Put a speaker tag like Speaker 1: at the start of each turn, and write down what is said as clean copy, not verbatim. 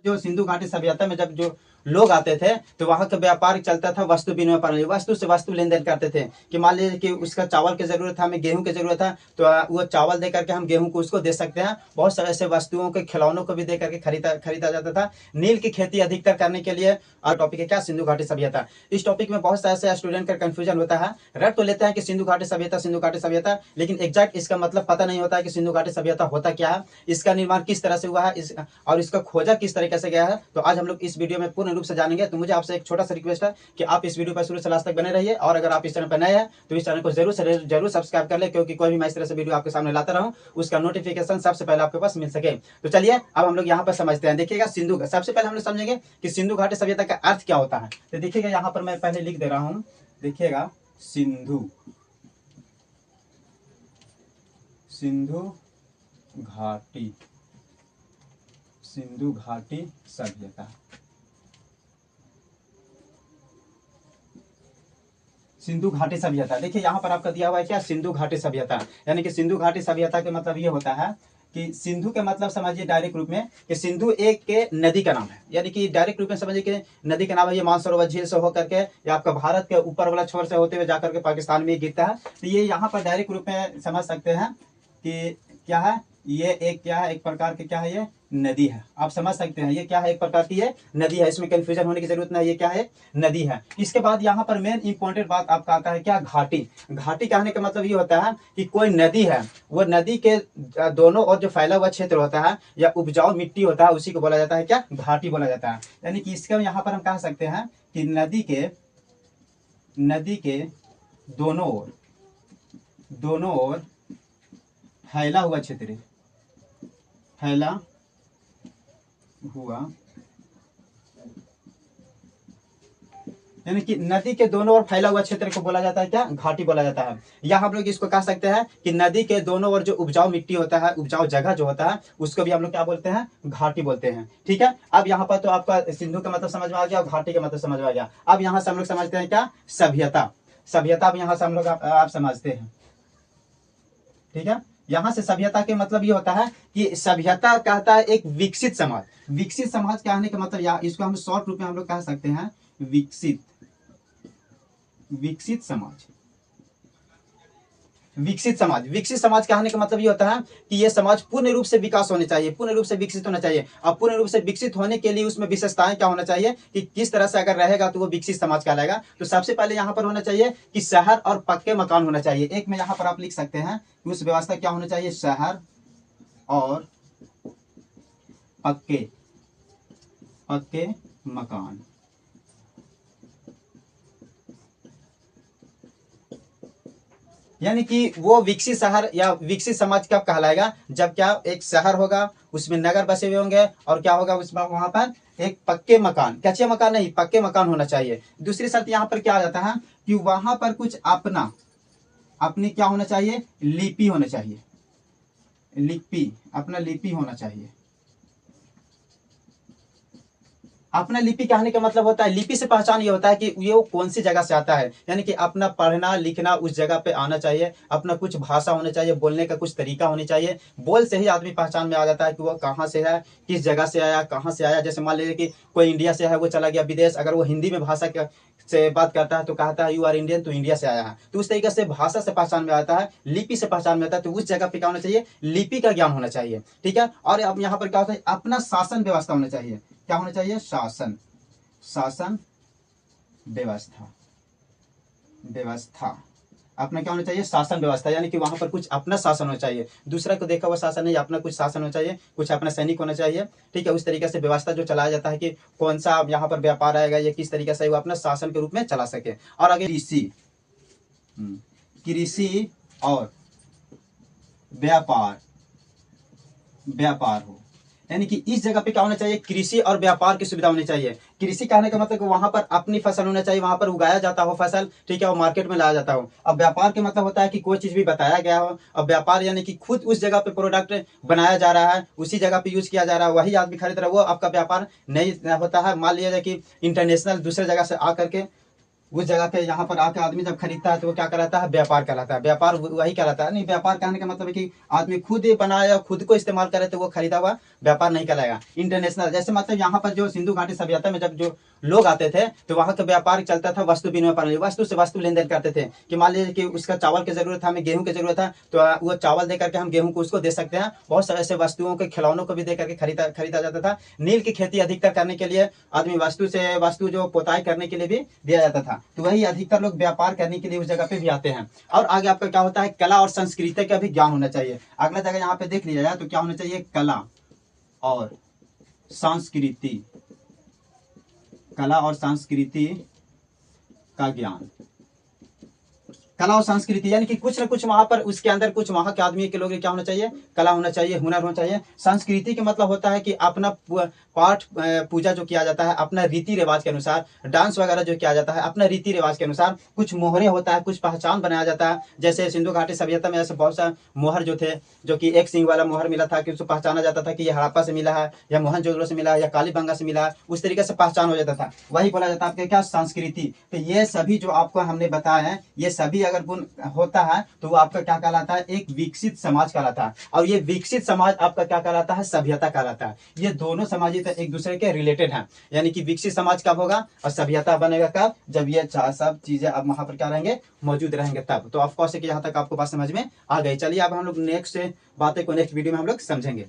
Speaker 1: जो सिंधु घाटी सभ्यता में जब जो लोग आते थे तो वहां का व्यापार चलता था वस्तु विनिमय प्रणाली, वस्तु से वस्तु लेन देन करते थे कि मान लीजिए कि उसका चावल की जरूरत था, हमें गेहूं की जरूरत है तो वो चावल दे करके हम गेहूं को उसको दे सकते हैं। बहुत सारे ऐसे वस्तुओं के खिलौनों को भी दे करके खरीदा जाता था। नील की खेती अधिकतर करने के लिए। और टॉपिक है क्या, सिंधु घाटी सभ्यता। इस टॉपिक में बहुत सारे ऐसे स्टूडेंट का कंफ्यूजन होता है, रट तो लेते हैं कि सिंधु घाटी सभ्यता, लेकिन एग्जैक्ट इसका मतलब पता नहीं होता है कि सिंधु घाटी सभ्यता होता क्या है, इसका निर्माण किस तरह से हुआ है, और इसका खोजा किस तरीके से गया है। तो आज हम लोग इस वीडियो में पूर्ण रूप से जानेंगे। तो मुझे आपसे एक छोटा सा रिक्वेस्ट है कि आप इस वीडियो पर शुरू से लास्ट तक बने रहिए, और अगर आप इस चैनल पर नए हैं तो इस चैनल को जरूर सब्सक्राइब कर ले, क्योंकि कोई भी मैं इस तरह से वीडियो आपके सामने लाता रहूं उसका नोटिफिकेशन सबसे पहले आपके पास मिल सके। तो चलिए अब हम लोग यहाँ पर समझते हैं। देखिएगा सिंधु, सबसे पहले हम लोग समझेंगे कि सिंधु घाटी सभ्यता का अर्थ क्या होता है। तो देखिएगा यहाँ पर मैं पहले लिख दे रहा हूँ, देखिएगा सिंधु घाटी सभ्यता। सिंधु घाटी सभ्यता, देखिए यहाँ पर आपका दिया हुआ है क्या, सिंधु घाटी सभ्यता। यानी कि सिंधु घाटी सभ्यता के मतलब ये होता है कि सिंधु के मतलब समझिए डायरेक्ट रूप में कि सिंधु एक के नदी का नाम है। यानी कि डायरेक्ट रूप में समझिए कि नदी का नाम है, ये मानसरोवर झील से होकर के या आपका भारत के ऊपर वाला छोर से होते हुए जाकर के पाकिस्तान में गिरता है। तो ये यहाँ पर डायरेक्ट रूप में समझ सकते हैं कि क्या है, ये एक क्या है, एक प्रकार की क्या है, ये नदी है। आप समझ सकते हैं ये क्या है, एक प्रकार की ये नदी है, इसमें कंफ्यूजन होने की जरूरत नहीं, ये क्या है, नदी है। इसके बाद यहाँ पर मेन इंपॉर्टेंट बात आपका आता है क्या, घाटी। घाटी कहने का मतलब ये होता है कि कोई नदी है, वो नदी के दोनों ओर जो फैला हुआ क्षेत्र होता है या उपजाऊ मिट्टी होता है, उसी को बोला जाता है क्या, घाटी बोला जाता है। यानी कि इसका यहाँ पर हम कह सकते हैं कि नदी के दोनों ओर फैला हुआ क्षेत्र, फैला हुआ, यानी कि नदी के दोनों ओर फैला हुआ क्षेत्र को बोला जाता है क्या, घाटी बोला जाता है। या हम लोग इसको कह सकते हैं कि नदी के दोनों ओर जो उपजाऊ मिट्टी होता है, उपजाऊ जगह जो होता है, उसको भी हम लोग क्या बोलते हैं, घाटी बोलते हैं। ठीक है, अब यहाँ पर तो आपका सिंधु का मतलब समझ में आ गया और घाटी का मतलब समझ में आ गया। अब यहाँ से हम लोग समझते हैं क्या, सभ्यता। अब यहाँ से हम लोग आप समझते हैं। ठीक है, यहां से सभ्यता के मतलब ये होता है कि सभ्यता कहता है एक विकसित समाज। विकसित समाज कहने का मतलब या इसको हम शॉर्ट रूप में हम लोग कह सकते हैं विकसित समाज। विकसित समाज कहने का मतलब ये होता है कि ये समाज पूर्ण रूप से विकास होने चाहिए, पूर्ण रूप से विकसित होना चाहिए। अब पूर्ण रूप से विकसित होने के लिए उसमें विशेषताएं क्या होना चाहिए कि किस तरह से अगर रहेगा तो वो विकसित समाज कहलाएगा। तो सबसे पहले यहाँ पर होना चाहिए कि शहर और पक्के मकान होना चाहिए। एक में यहाँ पर आप लिख सकते हैं कि उस व्यवस्था क्या होना चाहिए, शहर और पक्के मकान। यानी कि वो विकसित शहर या विकसित समाज कब कहलाएगा, जब क्या एक शहर होगा, उसमें नगर बसे हुए होंगे, और क्या होगा उसमें वहां पर एक पक्के मकान, कच्चे मकान नहीं, पक्के मकान होना चाहिए। दूसरी शर्त यहाँ पर क्या आ जाता है कि वहां पर कुछ अपनी क्या होना चाहिए, लिपि होना चाहिए, अपना लिपि होना चाहिए। अपना लिपि कहने का मतलब होता है, लिपि से पहचान ये होता है कि ये वो कौन सी जगह से आता है। यानी कि अपना पढ़ना लिखना उस जगह पे आना चाहिए, अपना कुछ भाषा होना चाहिए, बोलने का कुछ तरीका होना चाहिए। बोल से ही आदमी पहचान में आ जाता है कि वो कहाँ से है, किस जगह से आया, कहाँ से आया। जैसे मान लीजिए कि कोई इंडिया से है, वो चला गया विदेश, अगर वो हिंदी में भाषा से बात करता है तो कहता है यू आर इंडियन, तो इंडिया से आया है। तो उस तरीके से भाषा से पहचान में आता है, लिपि से पहचान में आता है। तो उस जगह पे क्या होना चाहिए, लिपि का ज्ञान होना चाहिए। ठीक है, और अब यहाँ पर क्या होता है, अपना शासन व्यवस्था होना चाहिए। क्या होना चाहिए, शासन व्यवस्था अपना क्या होना चाहिए, शासन व्यवस्था। यानी कि वहां पर कुछ अपना शासन होना चाहिए, दूसरा को देखा हुआ शासन नहीं, अपना कुछ शासन होना चाहिए, कुछ अपना सैनिक होना चाहिए। ठीक है, उस तरीके से व्यवस्था जो चलाया जाता है कि कौन सा यहाँ पर व्यापार आएगा, ये किस तरीके से वो अपना शासन के रूप में चला सके। और अगर कृषि और व्यापार हो, यानी कि इस जगह पे क्या होना चाहिए, कृषि और व्यापार की सुविधा होनी चाहिए। कृषि कहने का मतलब वहां पर अपनी फसल होना चाहिए, वहां पर उगाया जाता हो फसल, ठीक है, वो मार्केट में लाया जाता हो। अब व्यापार के मतलब होता है कि कोई चीज भी बताया गया हो। अब व्यापार यानी कि खुद उस जगह पे प्रोडक्ट बनाया जा रहा है, उसी जगह पे यूज किया जा रहा है, वही आदमी खरीद रहा है, वो आपका व्यापार नहीं होता है। मान लिया जाए कि इंटरनेशनल दूसरे जगह से आकर के उस जगह पे यहाँ पर आकर आदमी जब खरीदता है तो वो क्या कहलाता है, व्यापार कहलाता है। व्यापार वही कहलाता है। नहीं, व्यापार कहने का मतलब है कि आदमी खुद बनाया, खुद को इस्तेमाल करे तो वो खरीदा हुआ व्यापार नहीं कहलाएगा। इंटरनेशनल जैसे मतलब यहाँ पर जो सिंधु घाटी सभ्यता में जब जो लोग आते थे तो वहाँ का व्यापार चलता था वस्तु विनिमय प्रणाली, वस्तु से वस्तु लेन देन करते थे कि मान लीजिए कि उसका चावल की जरूरत है, हमें गेहूं की जरूरत है, तो वो चावल दे करके हम गेहूं को उसको दे सकते हैं। बहुत सारे ऐसे वस्तुओं के खिलौनों को भी दे करके खरीदा जाता था। नील की खेती अधिकतर करने के लिए आदमी वस्तु से वस्तु जो पोताई करने के लिए भी दिया जाता था। तो वही अधिकतर लोग व्यापार करने के लिए उस जगह पे भी आते हैं। और आगे आपका क्या होता है, कला और संस्कृति का भी ज्ञान होना चाहिए। अगला जगह यहाँ पे देख लिया जाए तो क्या होना चाहिए, कला और संस्कृति, कला और संस्कृति का ज्ञान। कला और संस्कृति यानी कि कुछ न कुछ वहां पर उसके अंदर कुछ वहां के आदमी के लोग क्या होना चाहिए, कला होना चाहिए, हुनर होना चाहिए। संस्कृति का मतलब होता है कि अपना पाठ पूजा जो किया जाता है अपना रीति रिवाज के अनुसार, डांस वगैरह जो किया जाता है अपना रीति रिवाज के अनुसार, कुछ मोहरे होता है, कुछ पहचान बनाया जाता है। जैसे सिंधु घाटी सभ्यता में ऐसे बहुत सा मोहर जो थे, जो कि एक सिंह वाला मोहर मिला था कि उसको पहचाना जाता था कि ये हड़प्पा से मिला है या मोहनजोदड़ो से मिला है या कालीबंगा से मिला है, उस तरीके से पहचान हो जाता था। वही बोला जाता है आपके क्या, संस्कृति। तो ये सभी जो आपको हमने बताया है, ये सभी अगर गुण होता है तो वो आपका क्या कहलाता है, एक विकसित समाज कहलाता है। और ये विकसित समाज आपका क्या कहलाता है, सभ्यता कहलाता है। ये दोनों समाज एक दूसरे के रिलेटेड हैं। यानी कि विकसित समाज कब होगा और सभ्यता बनेगा कब, जब ये सब चीजें अब वहां पर क्या रहेंगे, मौजूद रहेंगे तब। तो ऑफकोर्स यहाँ तक आपको बात समझ में आ गई। चलिए अब हम लोग नेक्स्ट बातें को नेक्स्ट वीडियो में हम लोग समझेंगे।